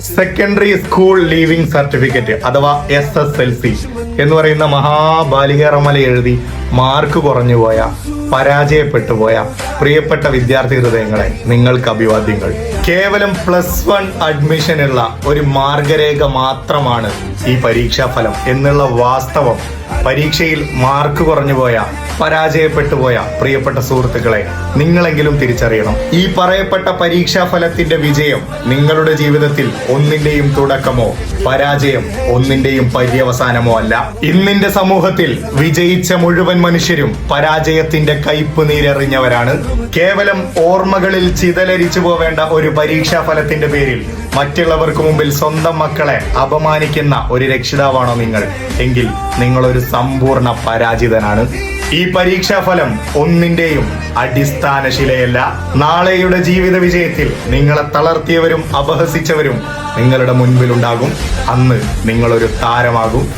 Secondary school leaving certificate അഥവാ SSLC എന്ന് പറയുന്ന മഹാബാലികേറമല എഴുതി മാർക്ക് കുറഞ്ഞുപോയ, പരാജയപ്പെട്ടുപോയ പ്രിയപ്പെട്ട വിദ്യാർത്ഥി ഹൃദയങ്ങളെ, നിങ്ങൾക്ക് അഭിവാദ്യങ്ങൾ. കേവലം +1 അഡ്മിഷനുള്ള ഒരു മാർഗരേഖ മാത്രമാണ് ഈ പരീക്ഷാഫലം എന്നുള്ള വാസ്തവം പരീക്ഷയിൽ മാർക്ക് കുറഞ്ഞുപോയ, പരാജയപ്പെട്ടുപോയ പ്രിയപ്പെട്ട സുഹൃത്തുക്കളെ, നിങ്ങളെങ്കിലും തിരിച്ചറിയണം. ഈ പറയപ്പെട്ട പരീക്ഷാഫലത്തിന്റെ വിജയം നിങ്ങളുടെ ജീവിതത്തിൽ ഒന്നിന്റെയും തുടക്കമോ പരാജയം ഒന്നിന്റെയും പര്യവസാനമോ അല്ല. ഇന്നിന്റെ സമൂഹത്തിൽ വിജയിച്ച മുഴുവൻ മനുഷ്യരും പരാജയത്തിന്റെ കയ്പ് നീരെറിഞ്ഞവരാണ്. കേവലം ഓർമ്മകളിൽ ചിതലരിച്ചു പോവേണ്ട ഒരു പരീക്ഷാഫലത്തിന്റെ പേരിൽ മറ്റുള്ളവർക്ക് മുമ്പിൽ സ്വന്തം മക്കളെ അപമാനിക്കുന്ന ഒരു രക്ഷിതാവാണോ നിങ്ങൾ? എങ്കിൽ നിങ്ങളൊരു സമ്പൂർണ്ണ പരാജിതനാണ്. ഈ പരീക്ഷാഫലം ഒന്നിന്റെയും അടിസ്ഥാന ശിലയല്ല. നാളെയുടെ ജീവിത വിജയത്തിൽ നിങ്ങളെ തളർത്തിയവരും അപഹസിച്ചവരും നിങ്ങളുടെ മുൻപിലുണ്ടാകും. അന്ന് നിങ്ങളൊരു താരമാകും.